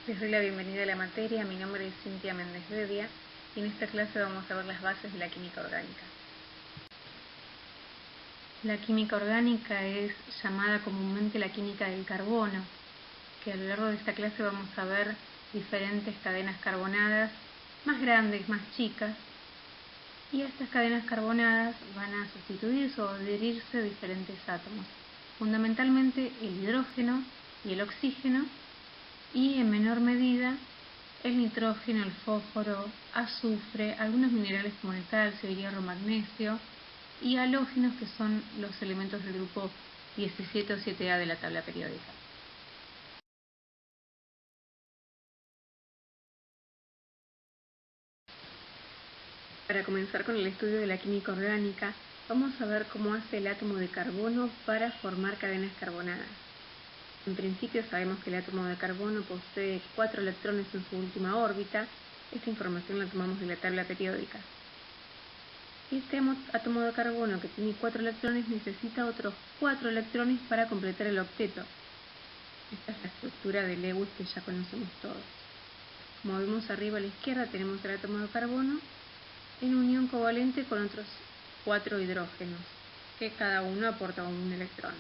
Les doy la bienvenida a la materia. Mi nombre es Cintia Méndez Bedia y en esta clase vamos a ver las bases de la química orgánica. La química orgánica es llamada comúnmente la química del carbono, que a lo largo de esta clase vamos a ver diferentes cadenas carbonadas, más grandes, más chicas, y a estas cadenas carbonadas van a sustituirse o adherirse diferentes átomos, fundamentalmente el hidrógeno y el oxígeno, y en menor medida el nitrógeno, el fósforo, azufre, algunos minerales como el calcio, hierro, magnesio y halógenos, que son los elementos del grupo 17 o 7A de la tabla periódica. Para comenzar con el estudio de la química orgánica, vamos a ver cómo hace el átomo de carbono para formar cadenas carbonadas. En principio sabemos que el átomo de carbono posee 4 electrones en su última órbita. Esta información la tomamos de la tabla periódica. Este átomo de carbono, que tiene 4 electrones, necesita otros 4 electrones para completar el octeto. Esta es la estructura de Lewis que ya conocemos todos. Como vemos arriba a la izquierda tenemos el átomo de carbono en unión covalente con otros 4 hidrógenos, que cada uno aporta un electrón.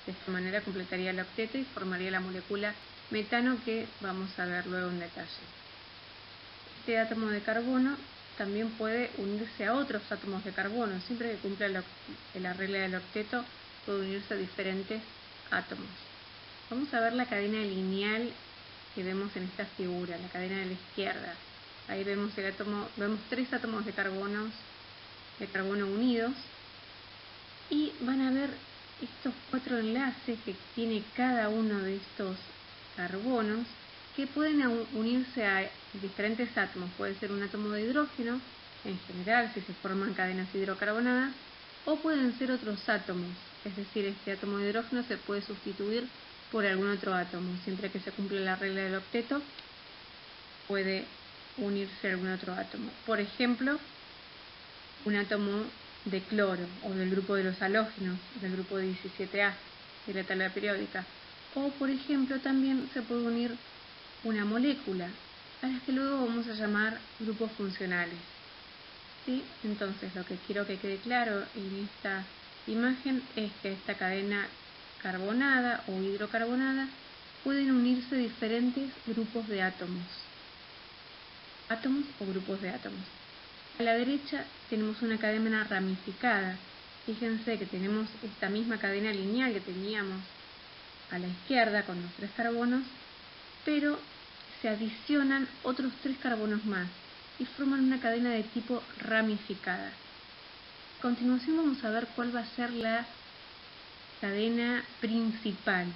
De esta manera completaría el octeto y formaría la molécula metano, que vamos a ver luego en detalle. Este átomo de carbono también puede unirse a otros átomos de carbono. Siempre que cumpla la regla del octeto, puede unirse a diferentes átomos. Vamos a ver la cadena lineal que vemos en esta figura, la cadena de la izquierda. Ahí vemos 3 átomos de carbono unidos, y van a ver estos 4 enlaces que tiene cada uno de estos carbonos, que pueden unirse a diferentes átomos. Puede ser un átomo de hidrógeno, en general, si se forman cadenas hidrocarbonadas, o pueden ser otros átomos, es decir, este átomo de hidrógeno se puede sustituir por algún otro átomo. Siempre que se cumple la regla del octeto, puede unirse a algún otro átomo. Por ejemplo, un átomo de cloro, o del grupo de los halógenos, del grupo 17A de la tabla periódica. O, por ejemplo, también se puede unir una molécula, a las que luego vamos a llamar grupos funcionales. ¿Sí? Entonces, lo que quiero que quede claro en esta imagen es que esta cadena carbonada o hidrocarbonada pueden unirse diferentes grupos de átomos o grupos de átomos. A la derecha tenemos una cadena ramificada. Fíjense que tenemos esta misma cadena lineal que teníamos a la izquierda con los 3 carbonos, pero se adicionan otros 3 carbonos más y forman una cadena de tipo ramificada. A continuación vamos a ver cuál va a ser la cadena principal.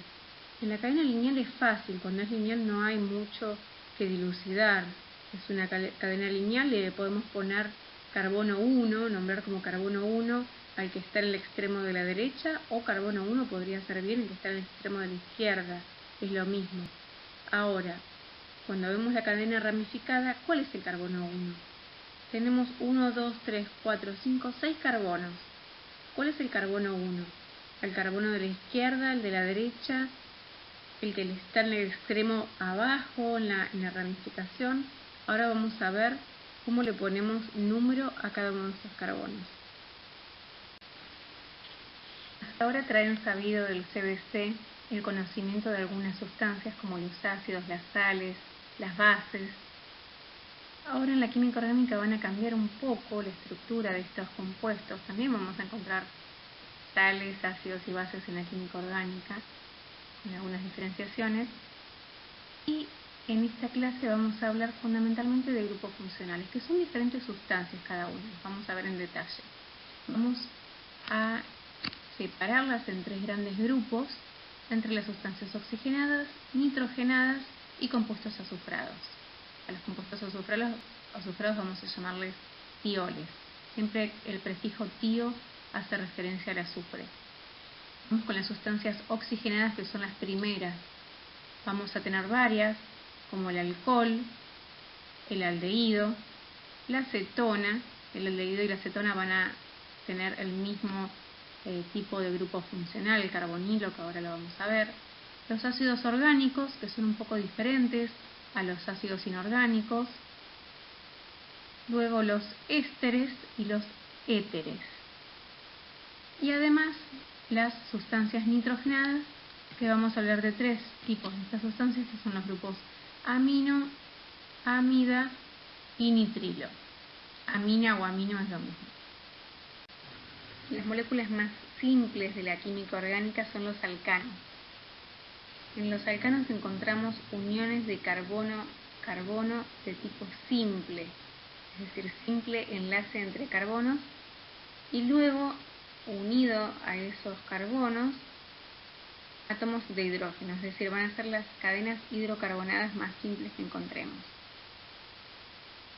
En la cadena lineal es fácil, cuando es lineal no hay mucho que dilucidar. Es una cadena lineal, le podemos poner carbono 1, nombrar como carbono 1 al que está en el extremo de la derecha, o carbono 1 podría ser bien el que está en el extremo de la izquierda, es lo mismo. Ahora, cuando vemos la cadena ramificada, ¿cuál es el carbono 1? Tenemos 1, 2, 3, 4, 5, 6 carbonos. ¿Cuál es el carbono 1? El carbono de la izquierda, el de la derecha, el que está en el extremo abajo, en la ramificación. Ahora vamos a ver cómo le ponemos número a cada uno de estos carbonos. Hasta ahora traen sabido del CBC el conocimiento de algunas sustancias como los ácidos, las sales, las bases. Ahora en la química orgánica van a cambiar un poco la estructura de estos compuestos. También vamos a encontrar sales, ácidos y bases en la química orgánica, con algunas diferenciaciones. Y en esta clase vamos a hablar fundamentalmente de grupos funcionales, que son diferentes sustancias cada una. Vamos a ver en detalle. Vamos a separarlas en 3 grandes grupos, entre las sustancias oxigenadas, nitrogenadas y compuestos azufrados. A los compuestos azufrados vamos a llamarles tioles. Siempre el prefijo tio hace referencia al azufre. Vamos con las sustancias oxigenadas, que son las primeras. Vamos a tener varias, como el alcohol, el aldehído, la acetona. El aldehído y la acetona van a tener el mismo tipo de grupo funcional, el carbonilo, que ahora lo vamos a ver. Los ácidos orgánicos, que son un poco diferentes, a los ácidos inorgánicos, luego los ésteres y los éteres. Y además las sustancias nitrogenadas, que vamos a hablar de 3 tipos de estas sustancias, que son los grupos amino, amida y nitrilo. Amina o amino es lo mismo. Las moléculas más simples de la química orgánica son los alcanos. En los alcanos encontramos uniones de carbono-carbono de tipo simple, es decir, simple enlace entre carbonos, y luego, unido a esos carbonos, átomos de hidrógeno, es decir, van a ser las cadenas hidrocarbonadas más simples que encontremos.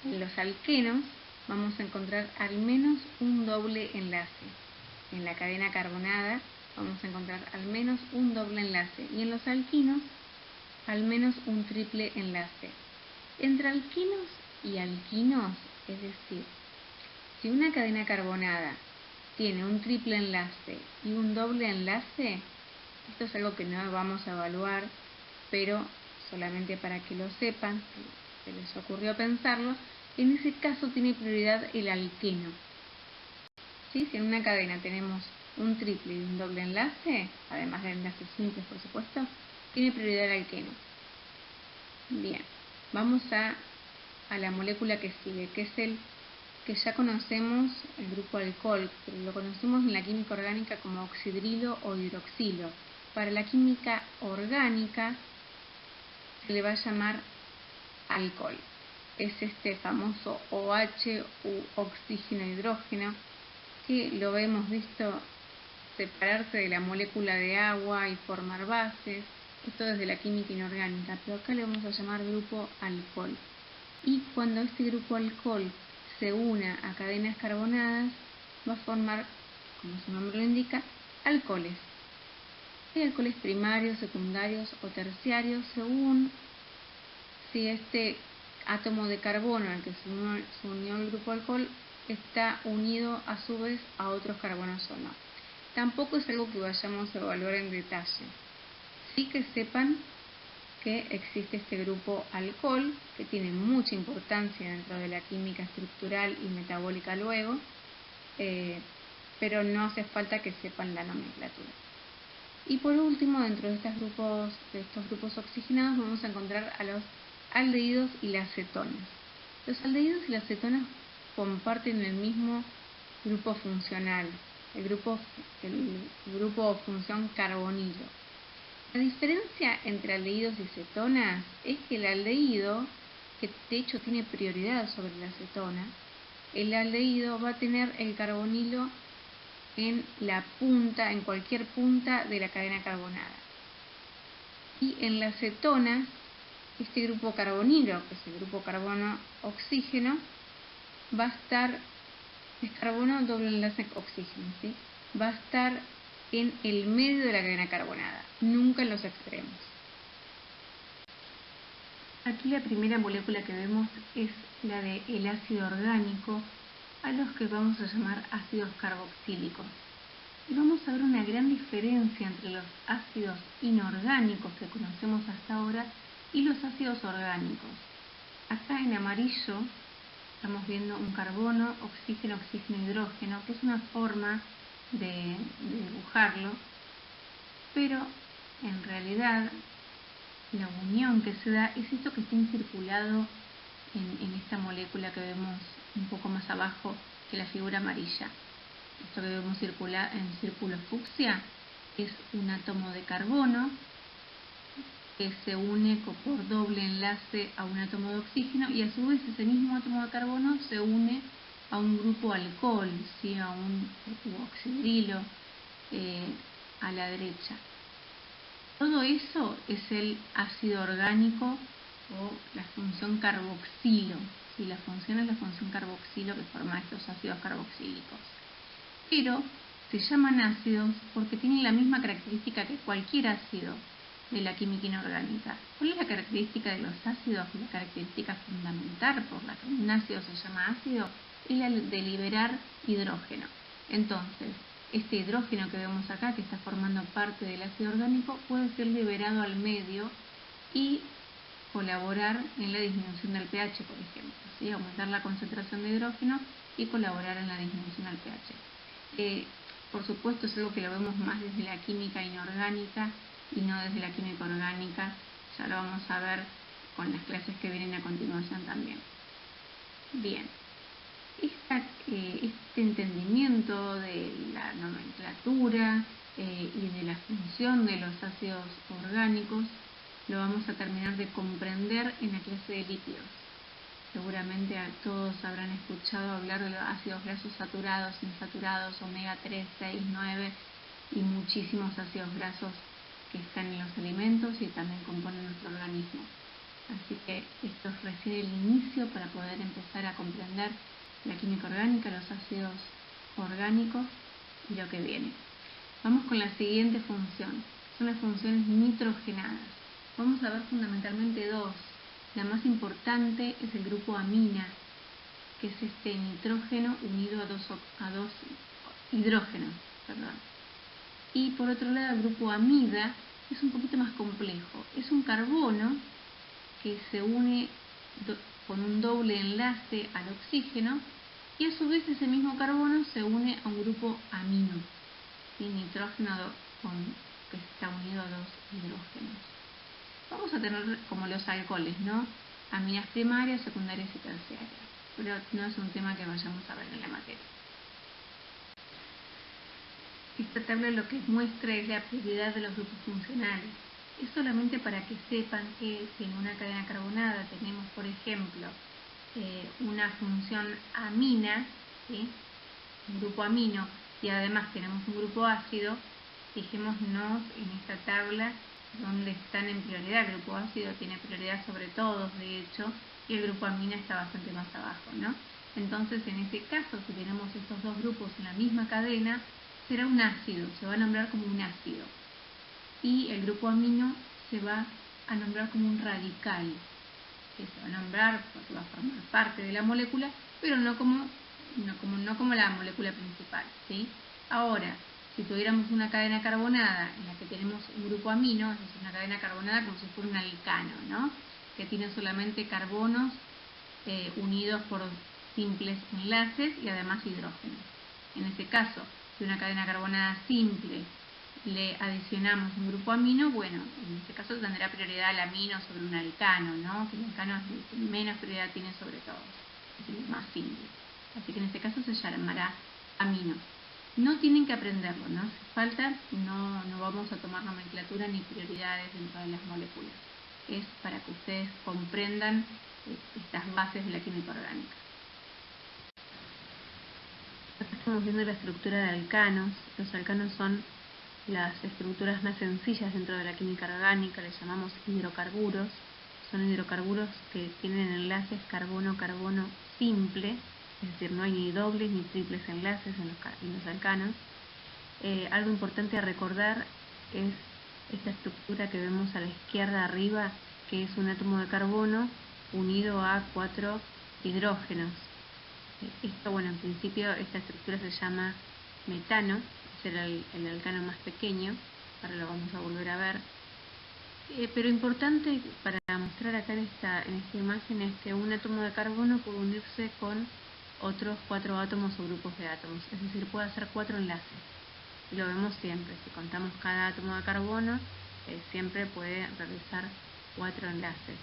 En los alquenos vamos a encontrar al menos un doble enlace. En la cadena carbonada vamos a encontrar al menos un doble enlace y en los alquinos al menos un triple enlace. Entre alquenos y alquinos, es decir, si una cadena carbonada tiene un triple enlace y un doble enlace, esto es algo que no vamos a evaluar, pero solamente para que lo sepan, si se les ocurrió pensarlo, en ese caso tiene prioridad el alqueno. ¿Sí? Si en una cadena tenemos un triple y un doble enlace, además de enlaces simples por supuesto, tiene prioridad el alqueno. Bien, vamos a la molécula que sigue, que es el que ya conocemos, el grupo alcohol, pero lo conocemos en la química orgánica como oxidrilo o hidroxilo. Para la química orgánica se le va a llamar alcohol. Es este famoso OH u oxígeno-hidrógeno que lo hemos visto separarse de la molécula de agua y formar bases. Esto desde la química inorgánica, pero acá le vamos a llamar grupo alcohol. Y cuando este grupo alcohol se una a cadenas carbonadas, va a formar, como su nombre lo indica, alcoholes. Hay alcoholes primarios, secundarios o terciarios según si este átomo de carbono al que se unió el grupo alcohol está unido a su vez a otros carbonos o no. Tampoco es algo que vayamos a evaluar en detalle. Sí que sepan que existe este grupo alcohol, que tiene mucha importancia dentro de la química estructural y metabólica luego, pero no hace falta que sepan la nomenclatura. Y por último, dentro de estos grupos oxigenados vamos a encontrar a los aldehídos y las cetonas. Los aldehídos y las cetonas comparten el mismo grupo funcional, el grupo o función carbonilo. La diferencia entre aldehídos y cetonas es que el aldehído, que de hecho tiene prioridad sobre la cetona, el aldehído va a tener el carbonilo en la punta, en cualquier punta de la cadena carbonada. Y en las cetonas, este grupo carbonilo, que es el grupo carbono-oxígeno, va a estar, es carbono doble enlace oxígeno, ¿sí? Va a estar en el medio de la cadena carbonada, nunca en los extremos. Aquí la primera molécula que vemos es la del ácido orgánico, a los que vamos a llamar ácidos carboxílicos. Y vamos a ver una gran diferencia entre los ácidos inorgánicos que conocemos hasta ahora y los ácidos orgánicos. Acá en amarillo estamos viendo un carbono, oxígeno, oxígeno, hidrógeno, que es una forma de dibujarlo, pero en realidad la unión que se da es esto que está encirculado en esta molécula que vemos un poco más abajo que la figura amarilla. Esto que vemos en círculo fucsia es un átomo de carbono que se une por doble enlace a un átomo de oxígeno y a su vez ese mismo átomo de carbono se une a un grupo alcohol, ¿sí? A un oxidrilo a la derecha. Todo eso es el ácido orgánico o la función carboxilo. ¿Sí? La función es la función carboxilo que forma estos ácidos carboxílicos. Pero se llaman ácidos porque tienen la misma característica que cualquier ácido de la química inorgánica. ¿Cuál es la característica de los ácidos? La característica fundamental por la que un ácido se llama ácido es la de liberar hidrógeno. Entonces, este hidrógeno que vemos acá, que está formando parte del ácido orgánico, puede ser liberado al medio y colaborar en la disminución del pH, por ejemplo, ¿sí? Aumentar la concentración de hidrógeno y colaborar en la disminución del pH. Por supuesto es algo que lo vemos más desde la química inorgánica y no desde la química orgánica, ya lo vamos a ver con las clases que vienen a continuación también. Bien, este entendimiento de la nomenclatura y de la función de los ácidos orgánicos lo vamos a terminar de comprender en la clase de lípidos. Seguramente todos habrán escuchado hablar de los ácidos grasos saturados, insaturados, omega 3, 6, 9 y muchísimos ácidos grasos que están en los alimentos y también componen nuestro organismo. Así que esto es recién el inicio para poder empezar a comprender la química orgánica, los ácidos orgánicos y lo que viene. Vamos con la siguiente función, son las funciones nitrogenadas. Vamos a ver fundamentalmente dos. La más importante es el grupo amina, que es este nitrógeno unido a dos hidrógenos. Y por otro lado el grupo amida es un poquito más complejo. Es un carbono que se une con un doble enlace al oxígeno y a su vez ese mismo carbono se une a un grupo amino, ¿sí? Nitrógeno que está unido a dos hidrógenos. Vamos a tener como los alcoholes, ¿no? Aminas primarias, secundarias y terciarias, pero no es un tema que vayamos a ver en la materia. Esta tabla lo que muestra es la prioridad de los grupos funcionales. Es solamente para que sepan que si en una cadena carbonada tenemos, por ejemplo, una función amina, ¿sí? Un grupo amino, y además tenemos un grupo ácido, fijémonos en esta tabla donde están en prioridad. El grupo ácido tiene prioridad sobre todos, de hecho, y el grupo amina está bastante más abajo, ¿no? Entonces, en este caso, si tenemos estos dos grupos en la misma cadena, será un ácido, se va a nombrar como un ácido. Y el grupo amino se va a nombrar como un radical, que se va a nombrar porque va a formar parte de la molécula, pero no como la molécula principal, ¿sí? Ahora, si tuviéramos una cadena carbonada en la que tenemos un grupo amino, es decir, una cadena carbonada como si fuera un alcano, ¿no? Que tiene solamente carbonos unidos por simples enlaces y además hidrógenos. En ese caso, si una cadena carbonada simple le adicionamos un grupo amino, bueno, en este caso tendrá prioridad el amino sobre un alcano, ¿no? Que el alcano es el que menos prioridad tiene sobre todos, es el más simple. Así que en este caso se llamará amino. No tienen que aprenderlo, no hace falta, no vamos a tomar nomenclatura ni prioridades dentro de las moléculas. Es para que ustedes comprendan estas bases de la química orgánica. Acá estamos viendo la estructura de alcanos. Los alcanos son las estructuras más sencillas dentro de la química orgánica, les llamamos hidrocarburos. Son hidrocarburos que tienen enlaces carbono-carbono simple, es decir, no hay ni dobles ni triples enlaces en los alcanos. Algo importante a recordar es esta estructura que vemos a la izquierda arriba, que es un átomo de carbono unido a 4 hidrógenos. Esto, bueno, en principio esta estructura se llama metano, es el alcano más pequeño, ahora lo vamos a volver a ver. Pero importante para mostrar acá en esta imagen es que un átomo de carbono puede unirse con otros 4 átomos o grupos de átomos, es decir, puede hacer 4 enlaces. Y lo vemos siempre, si contamos cada átomo de carbono, siempre puede realizar 4 enlaces.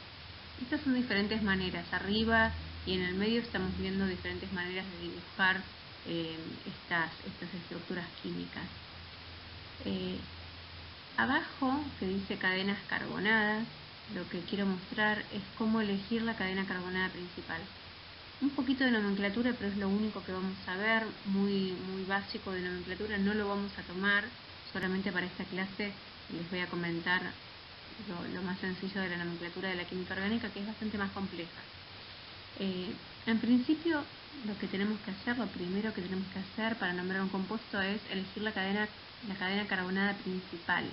Estas son diferentes maneras, arriba y en el medio estamos viendo diferentes maneras de dibujar estas estructuras químicas. Abajo, que dice cadenas carbonadas, lo que quiero mostrar es cómo elegir la cadena carbonada principal. Un poquito de nomenclatura, pero es lo único que vamos a ver, muy básico de nomenclatura, no lo vamos a tomar, solamente para esta clase les voy a comentar lo más sencillo de la nomenclatura de la química orgánica, que es bastante más compleja. En principio, lo primero que tenemos que hacer para nombrar un compuesto es elegir la cadena carbonada principal.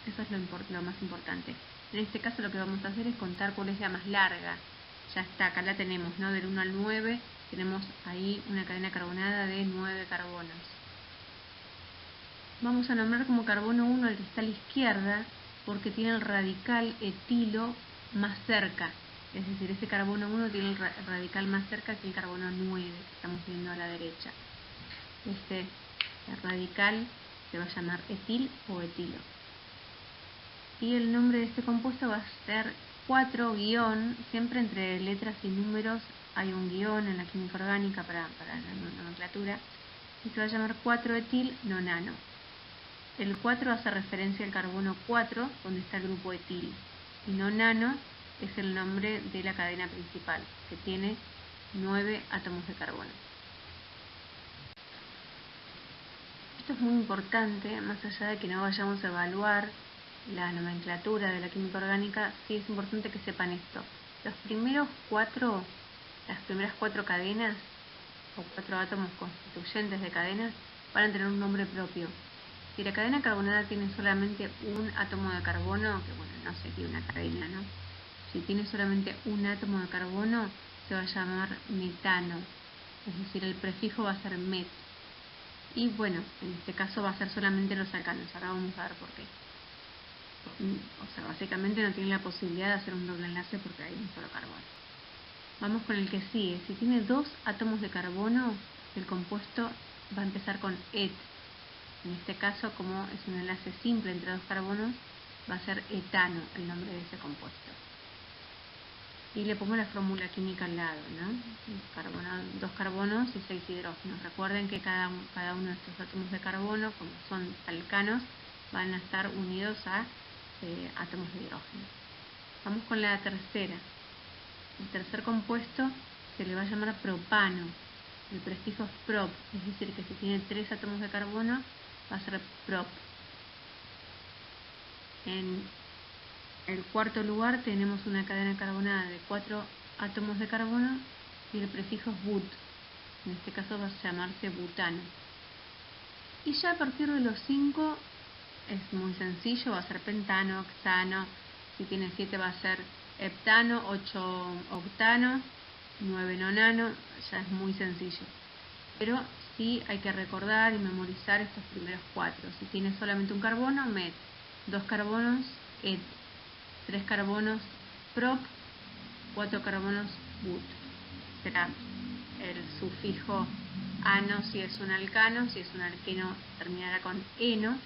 Eso es lo más importante. En este caso lo que vamos a hacer es contar cuál es la más larga. Ya está, acá la tenemos, ¿no? Del 1 al 9 tenemos ahí una cadena carbonada de 9 carbonos. Vamos a nombrar como carbono 1 al que está a la izquierda porque tiene el radical etilo más cerca, es decir, ese carbono 1 tiene el radical más cerca que el carbono 9 que estamos viendo a la derecha. Este radical se va a llamar etil o etilo. Y el nombre de este compuesto va a ser 4 guión, siempre entre letras y números hay un guión en la química orgánica para la nomenclatura, y se va a llamar 4-etil nonano. El 4 hace referencia al carbono 4, donde está el grupo etil, y nonano es el nombre de la cadena principal, que tiene 9 átomos de carbono. Esto es muy importante, más allá de que no vayamos a evaluar la nomenclatura de la química orgánica, sí es importante que sepan esto. Las primeras 4 cadenas, o 4 átomos constituyentes de cadenas, van a tener un nombre propio. Si la cadena carbonada tiene solamente un átomo de carbono, que bueno, no sería una cadena, ¿no? Si tiene solamente un átomo de carbono, se va a llamar metano, es decir, el prefijo va a ser met. Y bueno, en este caso va a ser solamente los alcanos, ahora vamos a ver por qué. O sea, básicamente no tiene la posibilidad de hacer un doble enlace porque hay un solo carbono. Vamos con el que sigue. Si tiene 2 átomos de carbono, el compuesto va a empezar con et. En este caso, como es un enlace simple entre 2 carbonos, va a ser etano el nombre de ese compuesto. Y le pongo la fórmula química al lado, ¿no? 2 carbonos y 6 hidrógenos. Recuerden que cada uno de estos átomos de carbono, como son alcanos, van a estar unidos a átomos de hidrógeno. Vamos con la tercera. El tercer compuesto se le va a llamar propano. El prefijo es prop, es decir, que si tiene 3 átomos de carbono, va a ser prop. En el cuarto lugar tenemos una cadena carbonada de 4 átomos de carbono y el prefijo es but. En este caso va a llamarse butano. Y ya a partir de los 5 es muy sencillo, va a ser pentano, octano. Si tiene 7 va a ser heptano, 8 octano, 9 nonano. Ya es muy sencillo. Pero sí hay que recordar y memorizar estos primeros 4. Si tiene solamente un carbono, met. 2 carbonos, et. 3 carbonos, prop. 4 carbonos, but. Será el sufijo ano si es un alcano, si es un alqueno terminará con eno,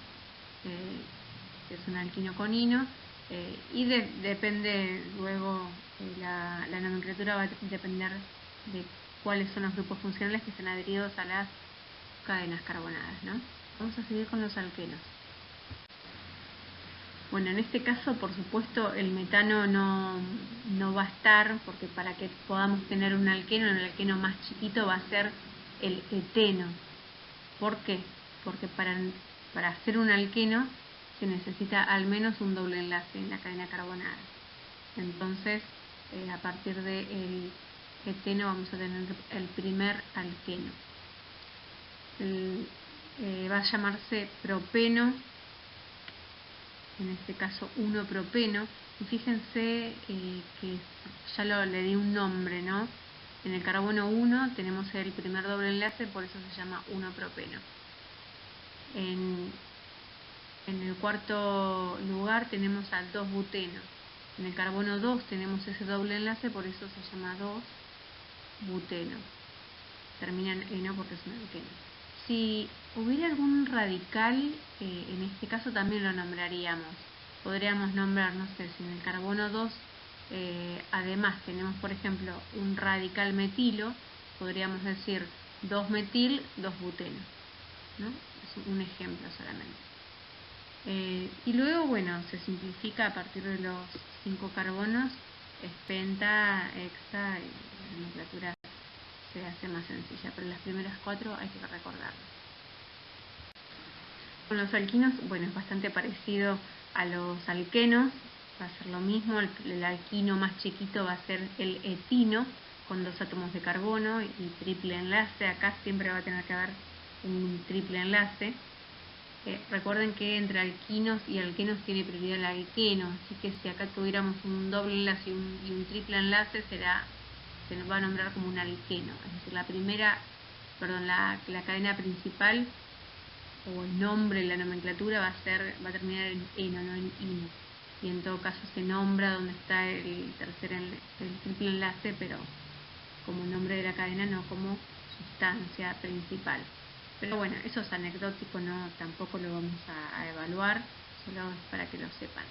si es un alquino con ino, y depende luego, la nomenclatura va a depender de cuáles son los grupos funcionales que están adheridos a las cadenas carbonadas, ¿no? Vamos a seguir con los alquenos. Bueno, en este caso, por supuesto, el metano no va a estar, porque para que podamos tener un alqueno, el alqueno más chiquito va a ser el eteno. ¿Por qué? Porque para hacer un alqueno se necesita al menos un doble enlace en la cadena carbonada. Entonces, a partir del eteno vamos a tener el primer alqueno. Va a llamarse propeno, en este caso 1-propeno, y fíjense que ya le di un nombre, ¿no? En el carbono 1 tenemos el primer doble enlace, por eso se llama 1-propeno. En el cuarto lugar tenemos al 2-buteno. En el carbono 2 tenemos ese doble enlace, por eso se llama 2-buteno. Termina en eno porque es un alqueno. Si hubiera algún radical, en este caso también lo nombraríamos. Podríamos nombrar, no sé, si en el carbono 2 además tenemos, por ejemplo, un radical metilo, podríamos decir 2-metil, 2-buteno, ¿no? Es un ejemplo solamente. Y luego, bueno, se simplifica a partir de los 5 carbonos, es penta, hexa, y la nomenclatura se hace más sencilla, pero las primeras 4 hay que recordarlas. Con los alquinos, bueno, es bastante parecido a los alquenos, va a ser lo mismo, el alquino más chiquito va a ser el etino, con 2 átomos de carbono y triple enlace. Acá siempre va a tener que haber un triple enlace. Recuerden que entre alquinos y alquenos tiene prioridad el alqueno, así que si acá tuviéramos un doble enlace y un triple enlace, se nos va a nombrar como un alqueno. Es decir, la cadena principal o el nombre, la nomenclatura va a terminar en eno, no en ino. y en todo caso se nombra dónde está el triple enlace, pero como nombre de la cadena, no como sustancia principal. Pero bueno, eso es anecdótico, no, tampoco lo vamos a evaluar, solo es para que lo sepan.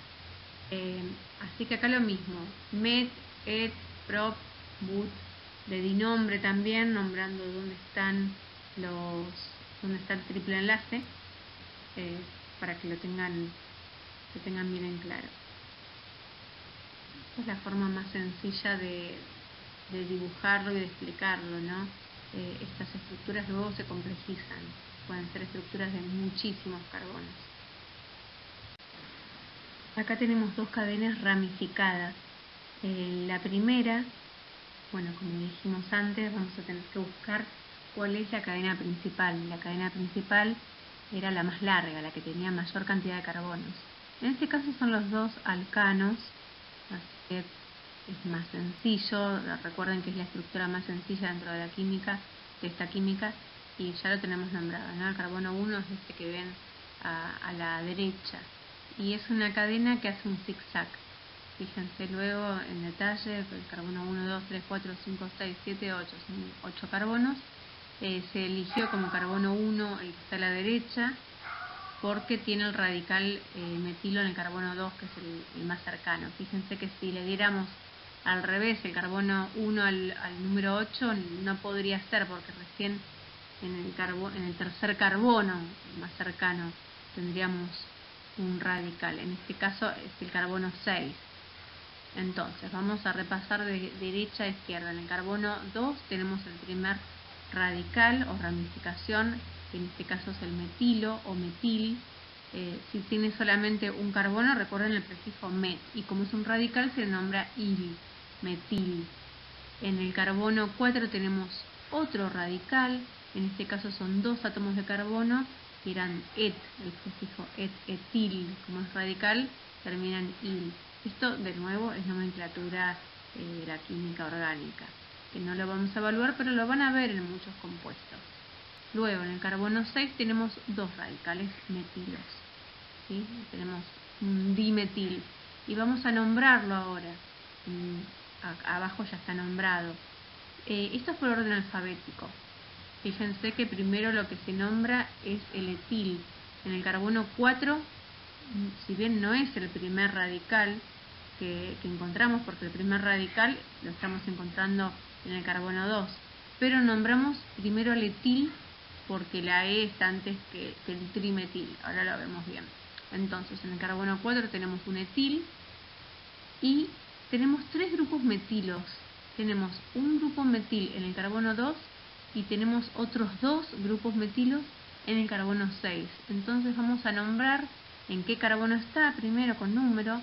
Así que acá lo mismo, met, et, prop, but, le di nombre también, nombrando dónde está el triple enlace, para que lo tengan bien en claro. Esta es la forma más sencilla de dibujarlo y de explicarlo, ¿no? Estas estructuras luego se complejizan, pueden ser estructuras de muchísimos carbonos. Acá tenemos dos cadenas ramificadas. La primera, bueno, como dijimos antes, vamos a tener que buscar cuál es la cadena principal. La cadena principal era la más larga, la que tenía mayor cantidad de carbonos. En este caso son los dos alcanos, así que es más sencillo. Recuerden que es la estructura más sencilla dentro de la química, de esta química, y ya lo tenemos nombrado, ¿no? El carbono 1 es este que ven a la derecha, y es una cadena que hace un zigzag. Fíjense luego en detalle, el carbono 1, 2, 3, 4, 5, 6, 7, 8, son 8 carbonos. Se eligió como carbono 1 el que está a la derecha, porque tiene el radical metilo en el carbono 2, que es el más cercano. Fíjense que si le diéramos al revés el carbono 1 al número 8, no podría ser, porque recién en el tercer carbono más cercano tendríamos un radical. En este caso es el carbono 6. Entonces vamos a repasar de derecha a izquierda. En el carbono 2 tenemos el primer radical o ramificación, que en este caso es el metilo o metil. Si tiene solamente un carbono, recuerden el prefijo met, y como es un radical se le nombra il, metil. En el carbono 4 tenemos otro radical, en este caso son dos átomos de carbono que eran et, el prefijo et, etil, como es radical, termina en il. Esto de nuevo es nomenclatura de la química orgánica, que no lo vamos a evaluar, pero lo van a ver en muchos compuestos. Luego en el carbono 6 tenemos dos radicales metilos, ¿sí? Tenemos un dimetil, y vamos a nombrarlo ahora. Abajo ya está nombrado. Esto es por orden alfabético. Fíjense que primero lo que se nombra es el etil. En el carbono 4, si bien no es el primer radical que encontramos, porque el primer radical lo estamos encontrando en el carbono 2, pero nombramos primero el etil porque la E está antes que el trimetil. Ahora lo vemos bien. Entonces en el carbono 4 tenemos un etil y tenemos tres grupos metilos. Tenemos un grupo metil en el carbono 2 y tenemos otros dos grupos metilos en el carbono 6. Entonces vamos a nombrar en qué carbono está, primero con número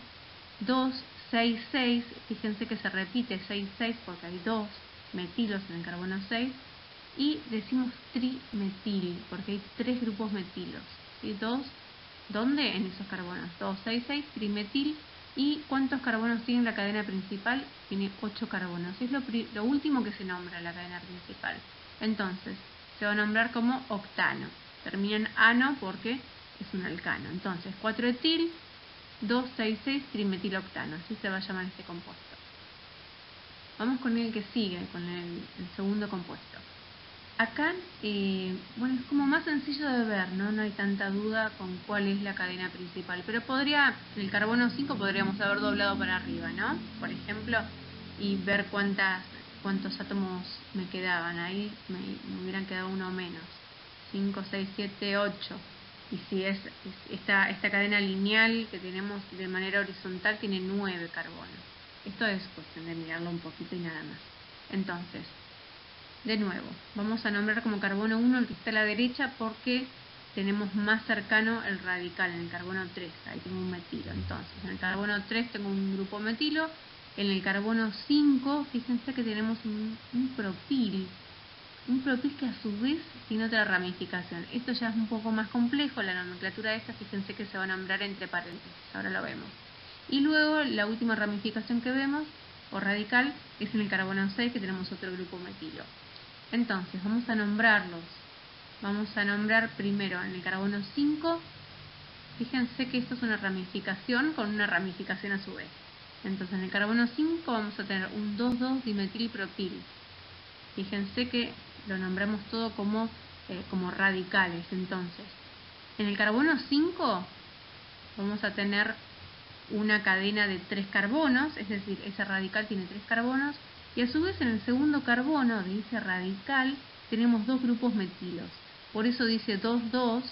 2, 6, 6. Fíjense que se repite 6, 6 porque hay dos metilos en el carbono 6. Y decimos trimetil porque hay tres grupos metilos, ¿sí? ¿Dónde? En esos carbonos. 2, 6, 6, trimetil. ¿Y cuántos carbonos tiene la cadena principal? Tiene 8 carbonos. Es lo último que se nombra la cadena principal. Entonces, se va a nombrar como octano. Termina en ano porque es un alcano. Entonces, 4-etil, 2,6,6, trimetiloctano. Así se va a llamar este compuesto. Vamos con el que sigue, con el segundo compuesto. Acá, bueno, es como más sencillo de ver, ¿no? No hay tanta duda con cuál es la cadena principal. Pero en el carbono 5 podríamos haber doblado para arriba, ¿no? Por ejemplo, y ver cuántos átomos me quedaban. Ahí me hubieran quedado uno menos. 5, 6, 7, 8. Y si es esta cadena lineal que tenemos de manera horizontal, tiene 9 carbonos. Esto es cuestión de mirarlo un poquito y nada más. Entonces, de nuevo, vamos a nombrar como carbono 1 el que está a la derecha porque tenemos más cercano el radical, en el carbono 3, ahí tengo un metilo. Entonces, en el carbono 3 tengo un grupo metilo, en el carbono 5, fíjense que tenemos un propil que a su vez tiene otra ramificación. Esto ya es un poco más complejo, la nomenclatura de esta, fíjense que se va a nombrar entre paréntesis, ahora lo vemos. Y luego la última ramificación que vemos, o radical, es en el carbono 6 que tenemos otro grupo metilo. Entonces, vamos a nombrarlos. Vamos a nombrar primero en el carbono 5 Fíjense que esto es una ramificación con una ramificación a su vez. Entonces en el carbono 5 vamos a tener un 2,2-dimetilpropil. Fíjense que lo nombramos todo como radicales. Entonces, en el carbono 5 vamos a tener una cadena de 3 carbonos, es decir, ese radical tiene 3 carbonos, y a su vez en el segundo carbono de ese radical tenemos 2 grupos metilos. Por eso dice 2,2,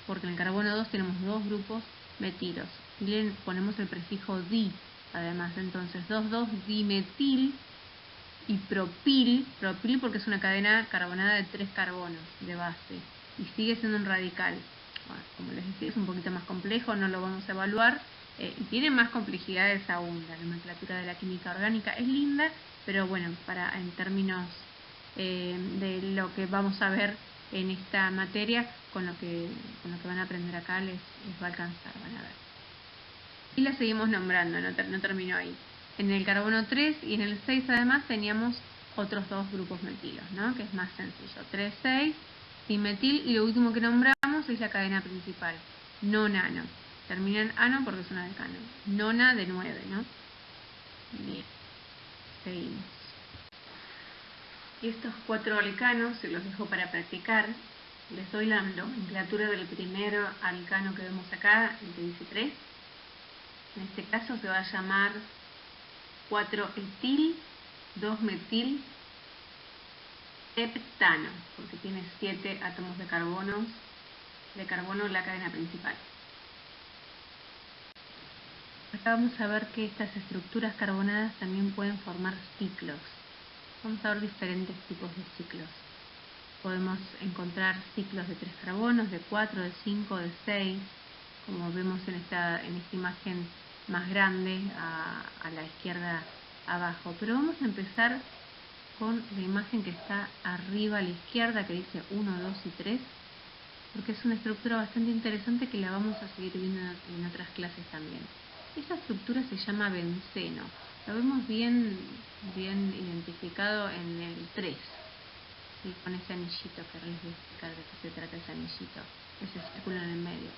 porque en el carbono 2 tenemos 2 grupos metilos. Y le ponemos el prefijo di, además, entonces 2,2-dimetil y propil porque es una cadena carbonada de 3 carbonos de base y sigue siendo un radical. Bueno, como les decía, es un poquito más complejo, no lo vamos a evaluar y tiene más complejidades aún. La nomenclatura de la química orgánica es linda, pero bueno, en términos de lo que vamos a ver en esta materia, con lo que van a aprender acá les va a alcanzar, van a ver. Y la seguimos nombrando, no terminó ahí. En el carbono 3 y en el 6 además teníamos otros 2 grupos metilos, ¿no? Que es más sencillo. 3,6, dimetil, y lo último que nombramos es la cadena principal, nonano. Termina en ano porque es una decano. Nona de 9, ¿no? Bien, seguimos. Y estos 4 alcanos se los dejo para practicar. Les doy la nomenclatura del primer alcano que vemos acá, el que dice 3. En este caso se va a llamar 4-etil, 2-metil, heptano, porque tiene 7 átomos de carbono en la cadena principal. Acá vamos a ver que estas estructuras carbonadas también pueden formar ciclos. Vamos a ver diferentes tipos de ciclos. Podemos encontrar ciclos de 3 carbonos, de 4, de 5, de 6, como vemos en esta imagen más grande a la izquierda abajo. Pero vamos a empezar con la imagen que está arriba a la izquierda, que dice 1, 2 y 3, porque es una estructura bastante interesante que la vamos a seguir viendo en otras clases también. Esta estructura se llama benceno. Lo vemos bien identificado en el 3, ¿sí? Con ese anillito, que ahora les voy a explicar de qué se trata ese anillito, ese círculo en el medio.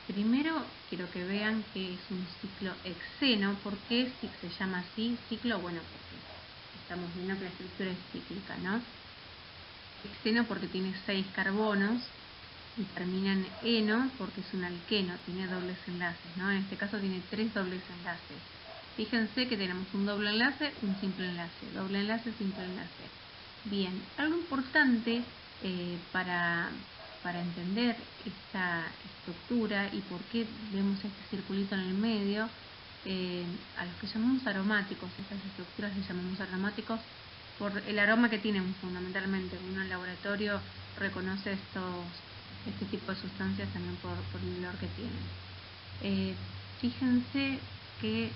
Primero quiero que vean que es un ciclo hexeno. ¿Por qué se llama así ciclo? Bueno, porque estamos viendo que la estructura es cíclica, ¿no? Hexeno porque tiene 6 carbonos y termina en eno porque es un alqueno, tiene dobles enlaces, ¿no? En este caso tiene 3 dobles enlaces. Fíjense que tenemos un doble enlace, un simple enlace, doble enlace, simple enlace. Bien, algo importante para entender esta estructura y por qué vemos este circulito en el medio, a los que llamamos aromáticos, estas estructuras les llamamos aromáticos por el aroma que tienen fundamentalmente. Uno en el laboratorio reconoce este tipo de sustancias también por el olor que tienen. Fíjense que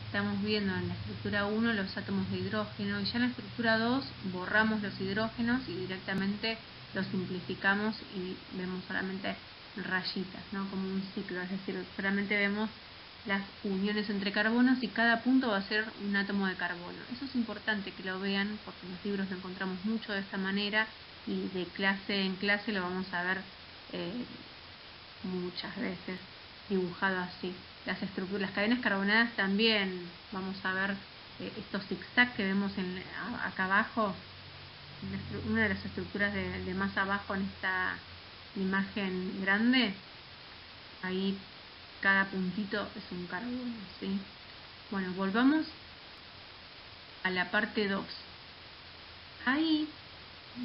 estamos viendo en la estructura 1 los átomos de hidrógeno y ya en la estructura 2 borramos los hidrógenos y directamente los simplificamos y vemos solamente rayitas, ¿no? Como un ciclo, es decir, solamente vemos las uniones entre carbonos y cada punto va a ser un átomo de carbono. Eso es importante que lo vean porque en los libros lo encontramos mucho de esta manera y de clase en clase lo vamos a ver muchas veces dibujado así. Las cadenas carbonadas también vamos a ver estos zigzags que vemos acá abajo, una de las estructuras de más abajo en esta imagen grande. Ahí cada puntito es un carbono, ¿sí? Bueno, volvamos a la parte 2. Ahí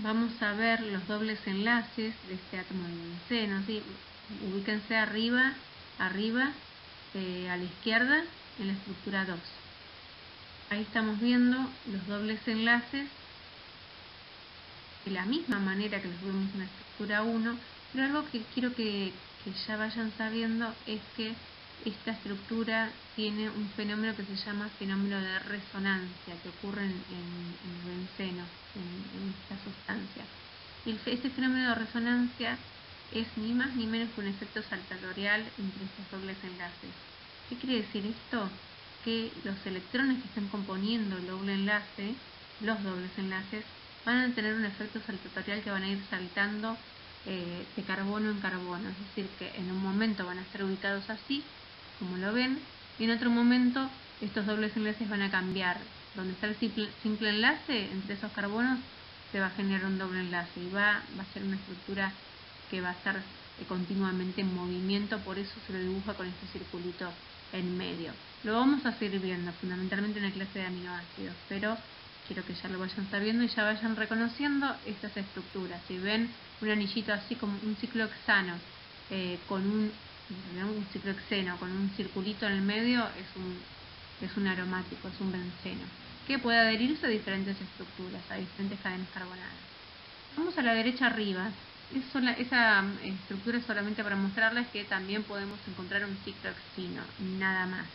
vamos a ver los dobles enlaces de este átomo de benceno, ¿sí? Ubíquense arriba, a la izquierda, en la estructura 2. Ahí estamos viendo los dobles enlaces de la misma manera que los vemos en la estructura 1, pero algo que quiero que ya vayan sabiendo es que esta estructura tiene un fenómeno que se llama fenómeno de resonancia, que ocurre en el benceno, en esta sustancia. Y este fenómeno de resonancia es ni más ni menos que un efecto saltatorial entre estos dobles enlaces. ¿Qué quiere decir esto? Que los electrones que están componiendo el doble enlace, los dobles enlaces, van a tener un efecto saltatorial que van a ir saltando de carbono en carbono, es decir, que en un momento van a estar ubicados así, como lo ven, y en otro momento estos dobles enlaces van a cambiar. Donde está el simple enlace, entre esos carbonos se va a generar un doble enlace y va a ser una estructura que va a estar continuamente en movimiento, por eso se lo dibuja con este circulito en medio. Lo vamos a seguir viendo fundamentalmente en la clase de aminoácidos, pero quiero que ya lo vayan sabiendo y ya vayan reconociendo estas estructuras. Si ven un anillito así como un ciclohexano con un ciclohexeno con un circulito en el medio, es un aromático, es un benceno, que puede adherirse a diferentes estructuras, a diferentes cadenas carbonadas. Vamos a la derecha arriba. Esa estructura es solamente para mostrarles que también podemos encontrar un ciclohexeno, nada más.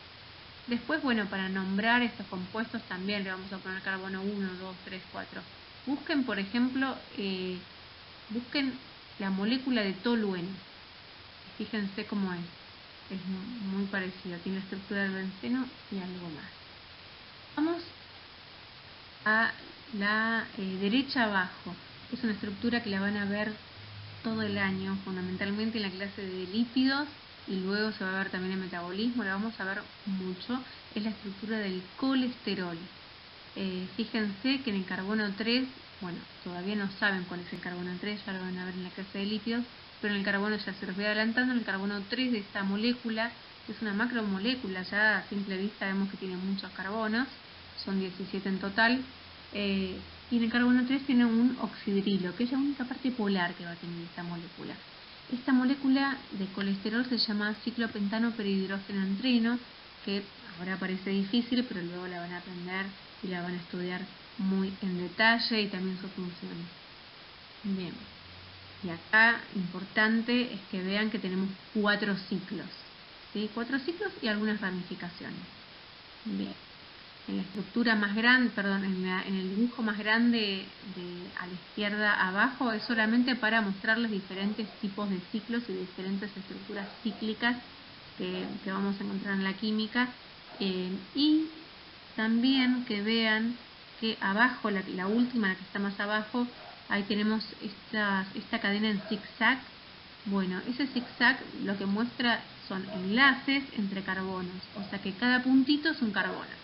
Después, bueno, para nombrar estos compuestos también le vamos a poner carbono 1, 2, 3, 4. Busquen, por ejemplo, busquen la molécula de tolueno. Fíjense cómo es. Es muy parecido. Tiene la estructura del benceno y algo más. Vamos a la derecha abajo. Es una estructura que la van a ver todo el año, fundamentalmente en la clase de lípidos, y luego se va a ver también en metabolismo, la vamos a ver mucho, es la estructura del colesterol. Fíjense que en el carbono 3, bueno, todavía no saben cuál es el carbono 3, ya lo van a ver en la clase de lípidos, pero en el carbono ya se los voy adelantando, en el carbono 3 de esta molécula, es una macromolécula, ya a simple vista vemos que tiene muchos carbonos, son 17 en total, y en el carbono 3 tiene un oxidrilo, que es la única parte polar que va a tener esta molécula. Esta molécula de colesterol se llama ciclopentano perhidrógeno entreno, que ahora parece difícil, pero luego la van a aprender y la van a estudiar muy en detalle y también sus funciones. Bien, y acá importante es que vean que tenemos 4 ciclos, ¿sí? 4 ciclos y algunas ramificaciones. Bien. En la estructura más grande, perdón, en el dibujo más grande a la izquierda abajo es solamente para mostrarles diferentes tipos de ciclos y diferentes estructuras cíclicas que vamos a encontrar en la química, y también que vean que abajo, la última, la que está más abajo, ahí tenemos esta cadena en zigzag. Bueno, ese zigzag lo que muestra son enlaces entre carbonos, o sea que cada puntito es un carbono.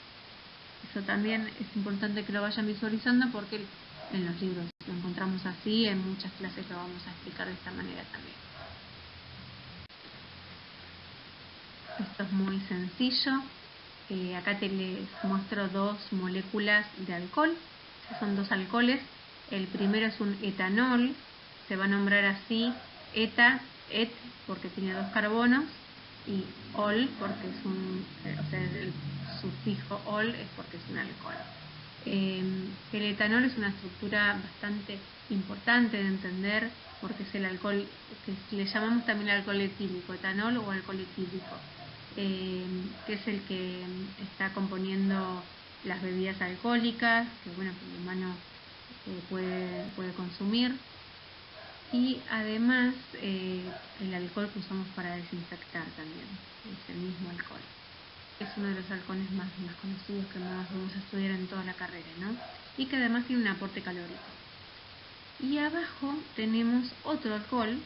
Eso también es importante que lo vayan visualizando porque en los libros lo encontramos así, en muchas clases lo vamos a explicar de esta manera también. Esto es muy sencillo. Acá les muestro 2 moléculas de alcohol. Son 2 alcoholes. El primero es un etanol, se va a nombrar así et porque tiene 2 carbonos, y ol porque es el sufijo ol es porque es un alcohol. El etanol es una estructura bastante importante de entender porque es el alcohol que le llamamos también alcohol etílico, etanol o alcohol etílico, que es el que está componiendo las bebidas alcohólicas, que bueno, que el humano puede consumir. Y además el alcohol que usamos para desinfectar también, es el mismo alcohol. Es uno de los alcoholes más conocidos que más vamos a estudiar en toda la carrera, ¿no? Y que además tiene un aporte calórico. Y abajo tenemos otro alcohol,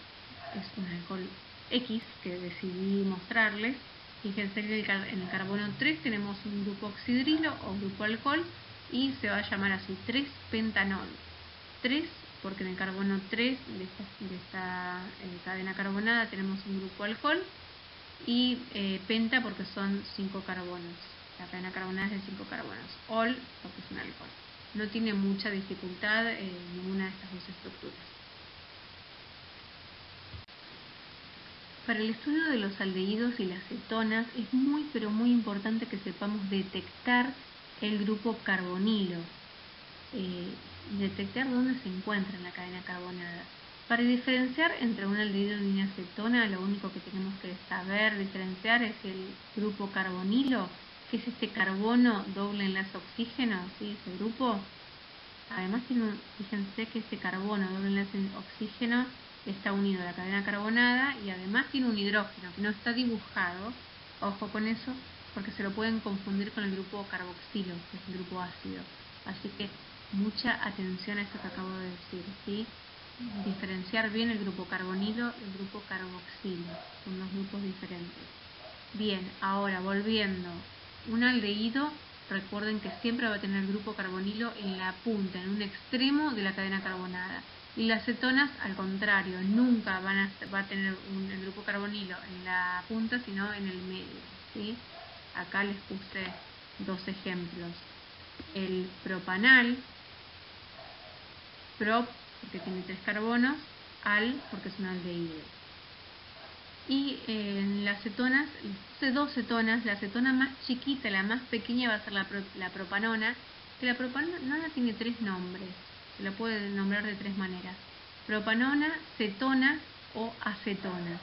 es un alcohol X que decidí mostrarles. Fíjense que en el carbono 3 tenemos un grupo oxidrilo o grupo alcohol y se va a llamar así 3-pentanol. 3 porque en el carbono 3 de esta cadena carbonada tenemos un grupo alcohol, y penta porque son 5 carbonos. La cadena carbonada es de 5 carbonos. Ol porque es un alcohol. No tiene mucha dificultad ninguna de estas dos estructuras. Para el estudio de los aldehídos y las cetonas es muy pero muy importante que sepamos detectar el grupo carbonilo, detectar dónde se encuentra en la cadena carbonada. Para diferenciar entre un aldehído y una cetona, lo único que tenemos que saber diferenciar es el grupo carbonilo, que es este carbono doble enlace oxígeno, ¿sí? Ese grupo. Además fíjense que este carbono doble enlace oxígeno está unido a la cadena carbonada y además tiene un hidrógeno que no está dibujado, ojo con eso, porque se lo pueden confundir con el grupo carboxilo, que es el grupo ácido. Así que mucha atención a esto que acabo de decir, ¿sí? diferenciar bien el grupo carbonilo y el grupo carboxilo. Son dos grupos diferentes. Bien, ahora volviendo. Un aldehído, recuerden que siempre va a tener el grupo carbonilo en la punta, en un extremo de la cadena carbonada. Y las cetonas, al contrario, nunca va a tener el grupo carbonilo en la punta, sino en el medio, ¿sí? Acá les puse dos ejemplos. El propanal, prop, porque tiene 3 carbonos, al, porque es un aldehído. Y en las cetonas, les puse 2 cetonas. La cetona más chiquita, la más pequeña, va a ser la propanona, que la propanona tiene 3 nombres. Se la puede nombrar de 3 maneras: propanona, cetona o acetona.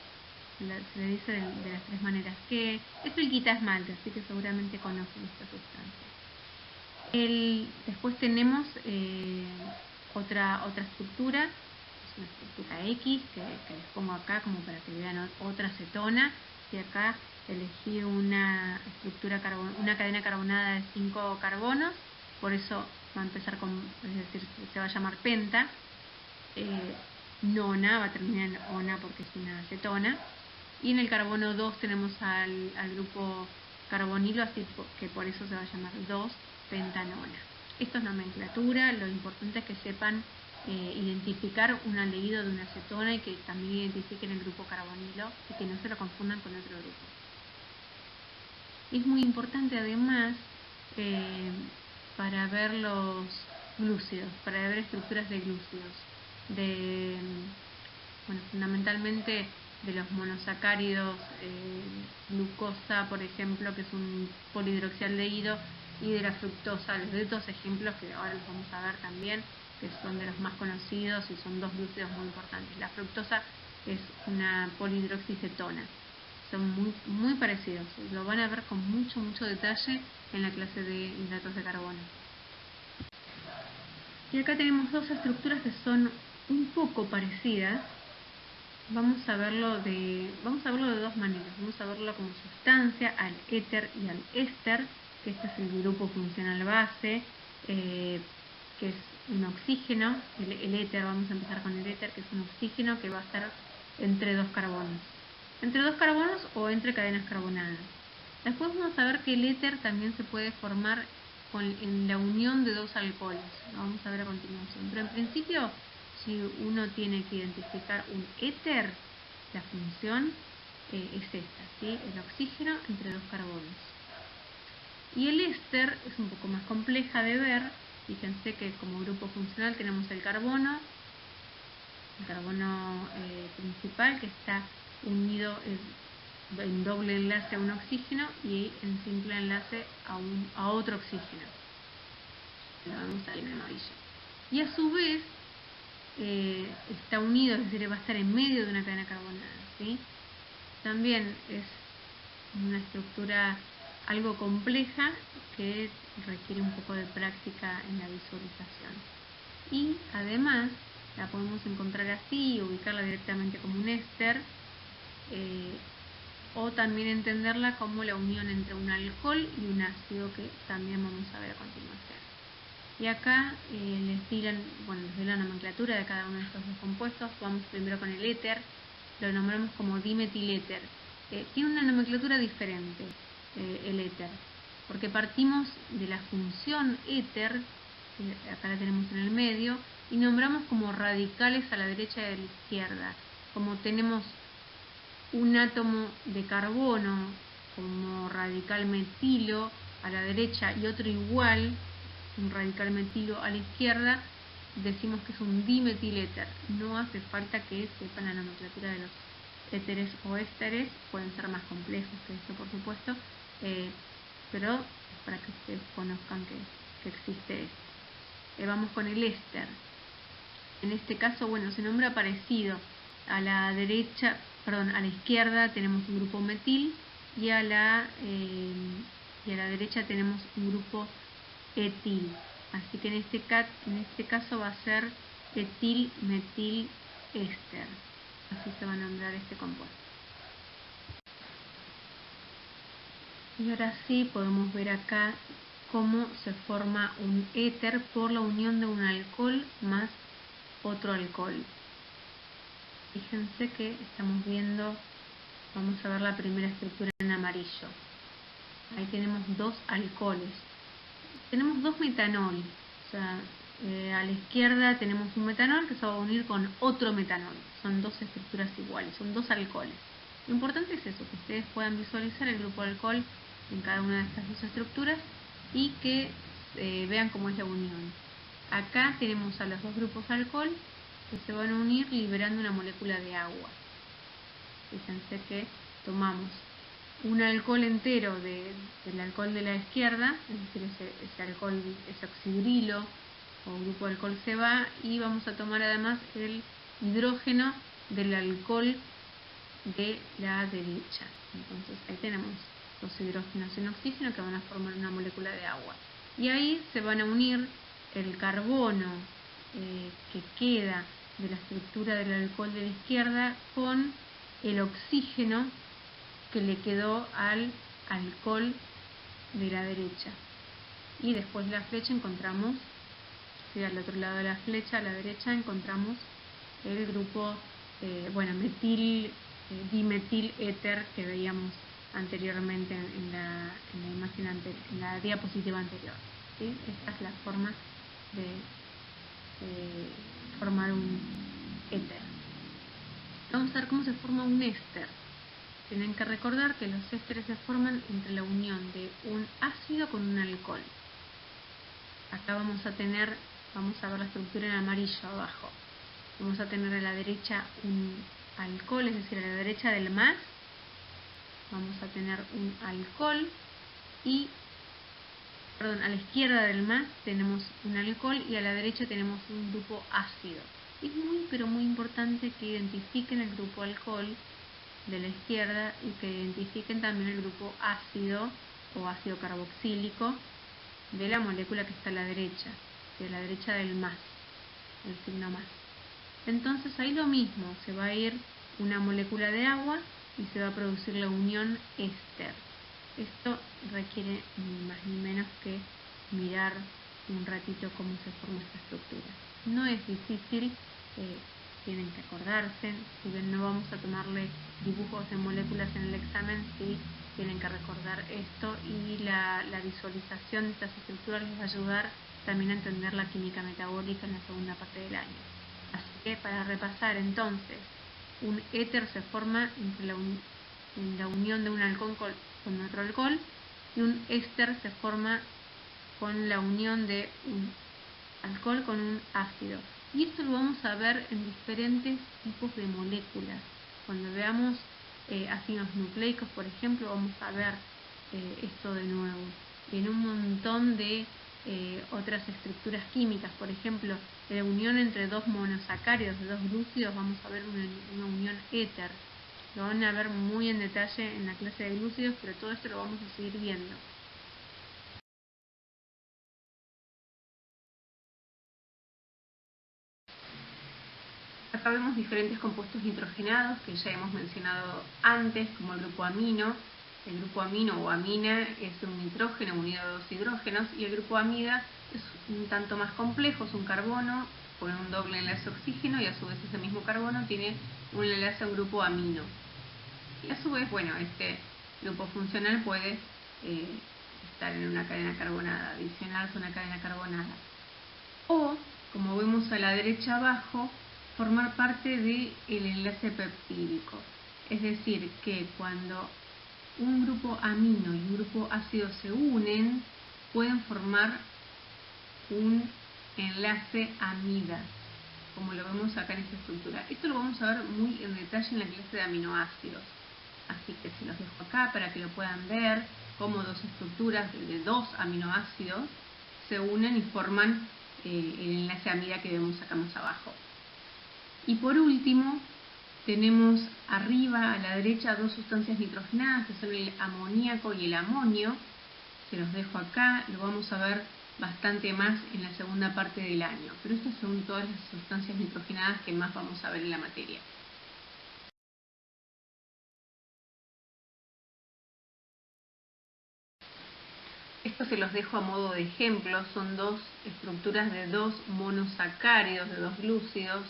Se le dice de las 3 maneras, que es el quitasmalte, así que seguramente conocen esta sustancia. Después tenemos otra estructura, es una estructura X, que les pongo acá como para que vean otra cetona. Y acá elegí una cadena carbonada de 5 carbonos, por eso va a empezar es decir, se va a llamar penta. Nona, va a terminar en ona porque es una cetona. Y en el carbono 2 tenemos al grupo carbonilo, así que por eso se va a llamar 2-pentanona. Esto es nomenclatura, lo importante es que sepan identificar un aldehído de una cetona y que también identifiquen el grupo carbonilo y que no se lo confundan con otro grupo. Es muy importante además para ver los glúcidos, para ver estructuras de glúcidos, fundamentalmente de los monosacáridos, glucosa, por ejemplo, que es un polihidroxialdehído, y de la fructosa. Les doy 2 ejemplos que ahora los vamos a ver también, que son de los más conocidos y son 2 glúcidos muy importantes. La fructosa es una polihidroxicetona. Son muy parecidos. Lo van a ver con mucho detalle en la clase de hidratos de carbono. Y acá tenemos 2 estructuras que son un poco parecidas. Vamos a verlo de 2 maneras. Vamos a verlo como sustancia, al éter y al éster, que este es el grupo funcional base, que es un oxígeno. El éter, vamos a empezar con el éter, que es un oxígeno que va a estar entre 2 carbonos. Entre 2 carbonos o entre cadenas carbonadas. Después vamos a ver que el éter también se puede formar en la unión de 2 alcoholes. Lo vamos a ver a continuación. Pero en principio, si uno tiene que identificar un éter, la función es esta, ¿sí? El oxígeno entre 2 carbonos. Y el éster es un poco más compleja de ver. Fíjense que como grupo funcional tenemos el carbono principal, que está unido en doble enlace a un oxígeno y en simple enlace a otro oxígeno. Lo vemos ahí en amarillo. Y a su vez está unido, es decir, va a estar en medio de una cadena carbonada, ¿sí? También es una estructura algo compleja que requiere un poco de práctica en la visualización. Y además la podemos encontrar así y ubicarla directamente como un éster, o también entenderla como la unión entre un alcohol y un ácido, que también vamos a ver a continuación. Y acá les doy la nomenclatura de cada uno de estos 2 compuestos. Vamos primero con el éter, lo nombramos como dimetiléter. Tiene una nomenclatura diferente el éter, porque partimos de la función éter, que acá la tenemos en el medio, y nombramos como radicales a la derecha y a la izquierda. Como tenemos un átomo de carbono como radical metilo a la derecha y otro igual, un radical metilo a la izquierda, decimos que es un dimetiléter. No hace falta que sepan la nomenclatura de los éteres o ésteres, pueden ser más complejos que esto, por supuesto, pero para que ustedes conozcan que existe esto. Vamos con el éster. En este caso, se nombra parecido. A la izquierda tenemos un grupo metil y a la derecha tenemos un grupo etil. Así que en este caso va a ser etil-metil éster. Así se va a nombrar este compuesto. Y ahora sí podemos ver acá cómo se forma un éter por la unión de un alcohol más otro alcohol. Fíjense que estamos viendo, vamos a ver la primera estructura en amarillo. Ahí tenemos dos alcoholes. Tenemos dos metanol, o sea, a la izquierda tenemos un metanol que se va a unir con otro metanol. Son dos estructuras iguales, son dos alcoholes. Lo importante es eso, que ustedes puedan visualizar el grupo alcohol en cada una de estas dos estructuras y que vean cómo es la unión. Acá tenemos a los dos grupos alcohol que se van a unir liberando una molécula de agua. Fíjense que tomamos un alcohol entero del alcohol de la izquierda, es decir, ese alcohol, ese oxidrilo o grupo de alcohol se va, y vamos a tomar además el hidrógeno del alcohol de la derecha. Entonces ahí tenemos dos hidrógenos en oxígeno que van a formar una molécula de agua. Y ahí se van a unir el carbono que queda de la estructura del alcohol de la izquierda con el oxígeno que le quedó al alcohol de la derecha. Y después de la flecha encontramos, ¿sí? Al otro lado de la flecha, a la derecha, encontramos el grupo, dimetil éter que veíamos anteriormente en la imagen anterior, en la diapositiva anterior. ¿Sí? Esta es la forma de formar un éter. Vamos a ver cómo se forma un éster. Tienen que recordar que los ésteres se forman entre la unión de un ácido con un alcohol. Acá vamos a ver la estructura en amarillo abajo. Vamos a tener a la derecha un alcohol, es decir, a la derecha del más vamos a tener un alcohol y, a la izquierda del más tenemos un alcohol y a la derecha tenemos un grupo ácido. Es muy, pero muy importante que identifiquen el grupo alcohol de la izquierda y que identifiquen también el grupo ácido o ácido carboxílico de la molécula que está a la derecha, de la derecha del más, el signo más. Entonces ahí lo mismo, se va a ir una molécula de agua y se va a producir la unión éster. Esto requiere ni más ni menos que mirar un ratito cómo se forma esta estructura. No es difícil, tienen que acordarse, si bien no vamos a tomarle dibujos de moléculas en el examen, sí tienen que recordar esto, y la visualización de estas estructuras les va a ayudar también a entender la química metabólica en la segunda parte del año. Así que para repasar entonces, un éter se forma entre en la unión de un alcohol con otro alcohol, y un éster se forma con la unión de un alcohol con un ácido. Y esto lo vamos a ver en diferentes tipos de moléculas. Cuando veamos ácidos nucleicos, por ejemplo, vamos a ver esto de nuevo. En un montón de otras estructuras químicas, por ejemplo, la unión entre dos monosacáridos, de dos glúcidos, vamos a ver una unión éter. Lo van a ver muy en detalle en la clase de glúcidos, pero todo esto lo vamos a seguir viendo. Acá vemos diferentes compuestos nitrogenados que ya hemos mencionado antes, como el grupo amino. El grupo amino o amina es un nitrógeno unido a dos hidrógenos, y el grupo amida es un tanto más complejo, es un carbono con un doble enlace oxígeno, y a su vez ese mismo carbono tiene un enlace a un grupo amino. Y a su vez, bueno, este grupo funcional puede estar en una cadena carbonada, adicionarse a una cadena carbonada. O, como vemos a la derecha abajo, formar parte del enlace peptídico. Es decir, que cuando un grupo amino y un grupo ácido se unen, pueden formar un enlace amida, como lo vemos acá en esta estructura. Esto lo vamos a ver muy en detalle en la clase de aminoácidos. Así que se los dejo acá para que lo puedan ver, cómo dos estructuras de dos aminoácidos se unen y forman el enlace amida que vemos acá más abajo. Y por último, tenemos arriba a la derecha dos sustancias nitrogenadas que son el amoníaco y el amonio. Se los dejo acá, lo vamos a ver bastante más en la segunda parte del año, pero estas son todas las sustancias nitrogenadas que más vamos a ver en la materia. Esto se los dejo a modo de ejemplo, son dos estructuras de dos monosacáridos, de dos glúcidos,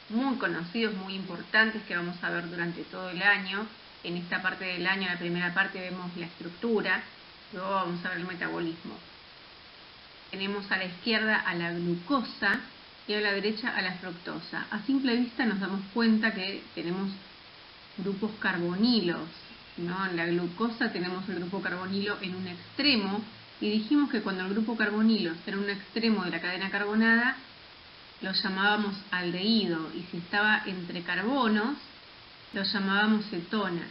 muy conocidos, muy importantes que vamos a ver durante todo el año. En esta parte del año, en la primera parte, vemos la estructura, luego vamos a ver el metabolismo. Tenemos a la izquierda a la glucosa y a la derecha a la fructosa. A simple vista nos damos cuenta que tenemos grupos carbonilos, ¿no? En la glucosa tenemos el grupo carbonilo en un extremo y dijimos que cuando el grupo carbonilo está en un extremo de la cadena carbonada lo llamábamos aldehído, y si estaba entre carbonos lo llamábamos cetona.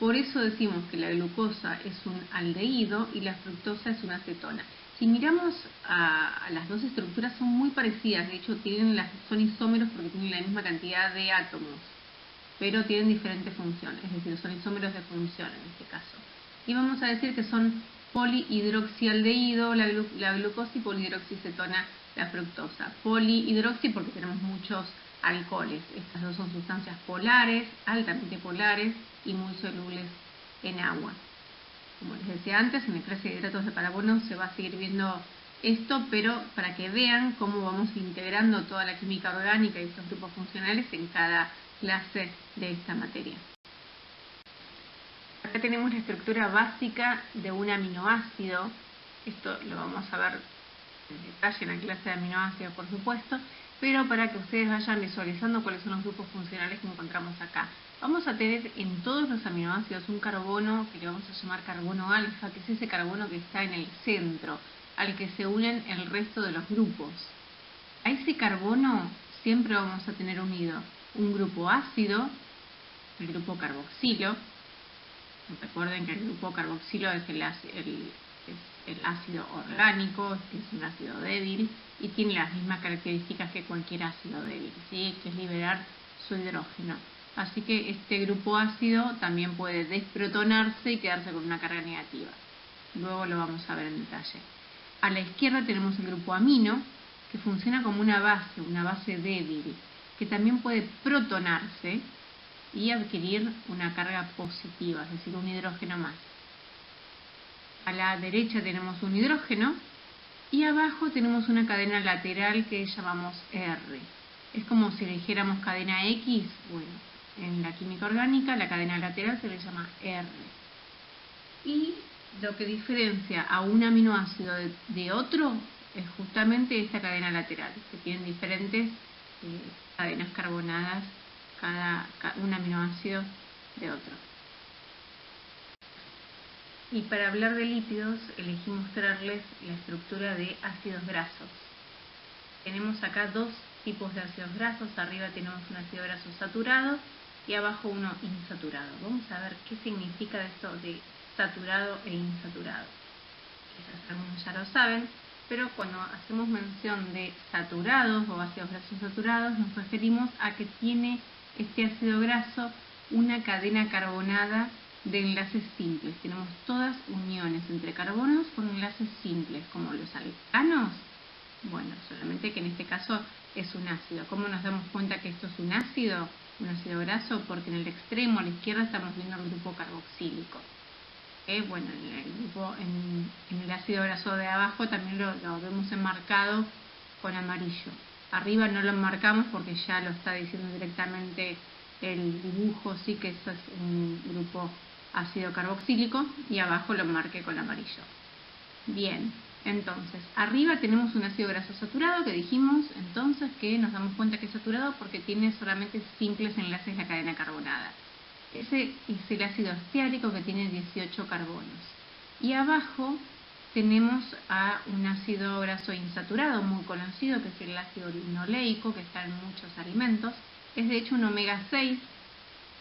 Por eso decimos que la glucosa es un aldehído y la fructosa es una cetona. Si miramos a las dos estructuras, son muy parecidas, de hecho son isómeros porque tienen la misma cantidad de átomos, pero tienen diferentes funciones, es decir, son isómeros de función en este caso. Y vamos a decir que son polihidroxialdehído la glucosa y polihidroxicetona la fructosa. Polihidroxi porque tenemos muchos alcoholes. Estas dos son sustancias polares, altamente polares y muy solubles en agua. Como les decía antes, en la clase de hidratos de carbono se va a seguir viendo esto, pero para que vean cómo vamos integrando toda la química orgánica y estos grupos funcionales en cada clase de esta materia. Acá tenemos la estructura básica de un aminoácido. Esto lo vamos a ver en detalle en la clase de aminoácidos, por supuesto, pero para que ustedes vayan visualizando cuáles son los grupos funcionales que encontramos acá. Vamos a tener en todos los aminoácidos un carbono que le vamos a llamar carbono alfa, que es ese carbono que está en el centro, al que se unen el resto de los grupos. A ese carbono siempre vamos a tener unido un grupo ácido, el grupo carboxilo. Recuerden que el grupo carboxilo es el ácido orgánico, que es un ácido débil y tiene las mismas características que cualquier ácido débil, ¿sí? Que es liberar su hidrógeno. Así que este grupo ácido también puede desprotonarse y quedarse con una carga negativa. Luego lo vamos a ver en detalle. A la izquierda tenemos el grupo amino, que funciona como una base débil, que también puede protonarse y adquirir una carga positiva, es decir, un hidrógeno más. A la derecha tenemos un hidrógeno y abajo tenemos una cadena lateral que llamamos R. Es como si le dijéramos cadena X. Bueno, en la química orgánica la cadena lateral se le llama R. Y lo que diferencia a un aminoácido de otro es justamente esta cadena lateral, que tienen diferentes cadenas carbonadas un aminoácido de otro. Y para hablar de lípidos, elegí mostrarles la estructura de ácidos grasos. Tenemos acá dos tipos de ácidos grasos. Arriba tenemos un ácido graso saturado y abajo uno insaturado. Vamos a ver qué significa esto de saturado e insaturado. Quizás algunos ya lo saben, pero cuando hacemos mención de saturados o ácidos grasos saturados, nos referimos a que tiene este ácido graso una cadena carbonada de enlaces simples. Tenemos todas uniones entre carbonos con enlaces simples, como los alcanos. Bueno, solamente que en este caso es un ácido. ¿Cómo nos damos cuenta que esto es un ácido graso? Porque en el extremo a la izquierda estamos viendo el grupo carboxílico. Bueno, en el ácido graso de abajo también lo vemos enmarcado con amarillo. Arriba no lo enmarcamos porque ya lo está diciendo directamente el dibujo, sí que eso es un grupo ácido carboxílico, y abajo lo marqué con amarillo. Bien, entonces, arriba tenemos un ácido graso saturado que dijimos entonces que nos damos cuenta que es saturado porque tiene solamente simples enlaces en la cadena carbonada. Ese es el ácido esteárico que tiene 18 carbonos. Y abajo tenemos a un ácido graso insaturado muy conocido, que es el ácido linoleico, que está en muchos alimentos. Es de hecho un omega 6,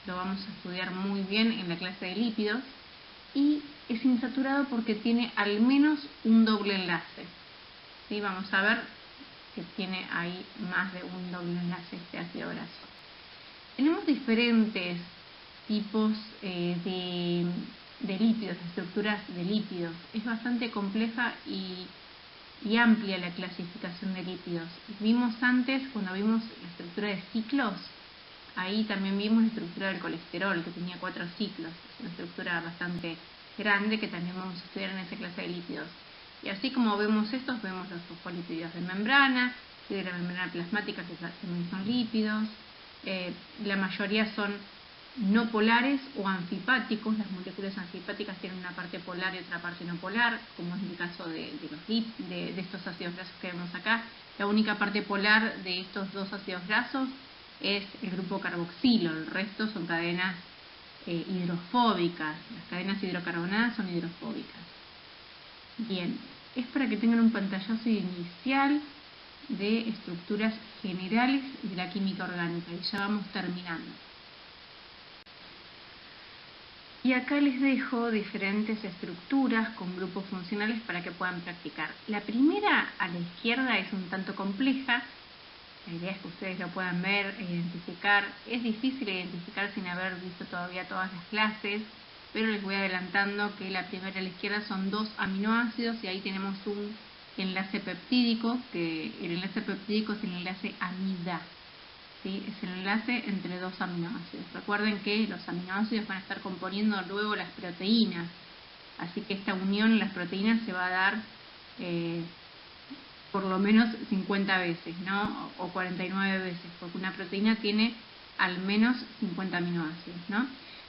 lo vamos a estudiar muy bien en la clase de lípidos. Y es insaturado porque tiene al menos un doble enlace. ¿Sí? Vamos a ver que tiene ahí más de un doble enlace este ácido graso. Tenemos diferentes tipos de lípidos, estructuras de lípidos. Es bastante compleja y amplia la clasificación de lípidos. Vimos antes, cuando vimos la estructura de ciclos, ahí también vimos la estructura del colesterol, que tenía 4 ciclos. Es una estructura bastante grande que también vamos a estudiar en esa clase de lípidos. Y así como vemos estos, vemos los fosfolípidos de membrana y de la membrana plasmática, que también son lípidos. La mayoría son no polares o anfipáticos. Las moléculas anfipáticas tienen una parte polar y otra parte no polar, como es el caso de estos ácidos grasos que vemos acá. La única parte polar de estos dos ácidos grasos es el grupo carboxilo, el resto son cadenas hidrofóbicas. Las cadenas hidrocarbonadas son hidrofóbicas. Bien, es para que tengan un pantallazo inicial de estructuras generales de la química orgánica, y ya vamos terminando. Y acá les dejo diferentes estructuras con grupos funcionales para que puedan practicar. La primera, a la izquierda, es un tanto compleja. La idea es que ustedes lo puedan ver e identificar. Es difícil identificar sin haber visto todavía todas las clases, pero les voy adelantando que la primera a la izquierda son 2 aminoácidos y ahí tenemos un enlace peptídico, que el enlace peptídico es el enlace amida. ¿Sí? Es el enlace entre 2 aminoácidos. Recuerden que los aminoácidos van a estar componiendo luego las proteínas, así que esta unión en las proteínas se va a dar por lo menos 50 veces, ¿no? O 49 veces, porque una proteína tiene al menos 50 aminoácidos, ¿no?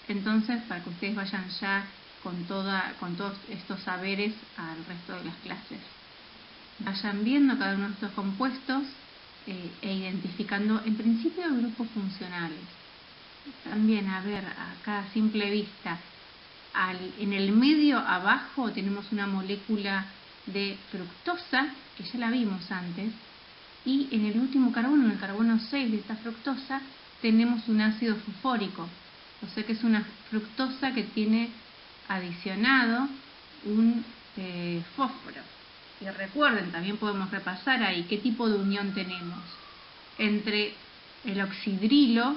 Entonces, para que ustedes vayan ya con todos estos saberes al resto de las clases. Vayan viendo cada uno de estos compuestos e identificando en principio grupos funcionales. También, a ver, acá a simple vista, en el medio abajo tenemos una molécula de fructosa, que ya la vimos antes, y en el último carbono, en el carbono 6 de esta fructosa, tenemos un ácido fosfórico. O sea que es una fructosa que tiene adicionado un fósforo. Y recuerden, también podemos repasar ahí qué tipo de unión tenemos entre el oxidrilo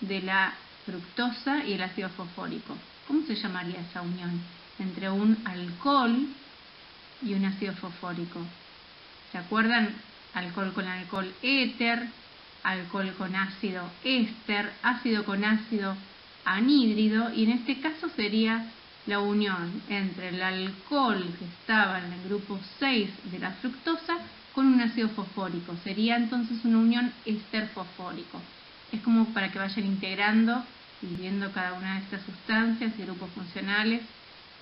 de la fructosa y el ácido fosfórico. ¿Cómo se llamaría esa unión? Entre un alcohol y un ácido fosfórico. ¿Se acuerdan? Alcohol con alcohol éter, alcohol con ácido éster, ácido con ácido anhídrido, y en este caso sería la unión entre el alcohol que estaba en el grupo 6 de la fructosa con un ácido fosfórico. Sería entonces una unión éster fosfórico. Es como para que vayan integrando y viendo cada una de estas sustancias y grupos funcionales,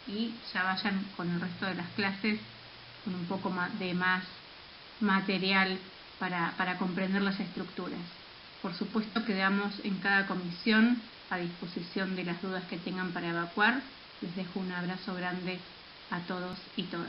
y ya vayan con el resto de las clases con un poco de más material para comprender las estructuras. Por supuesto, quedamos en cada comisión a disposición de las dudas que tengan para evacuar. Les dejo un abrazo grande a todos y todas.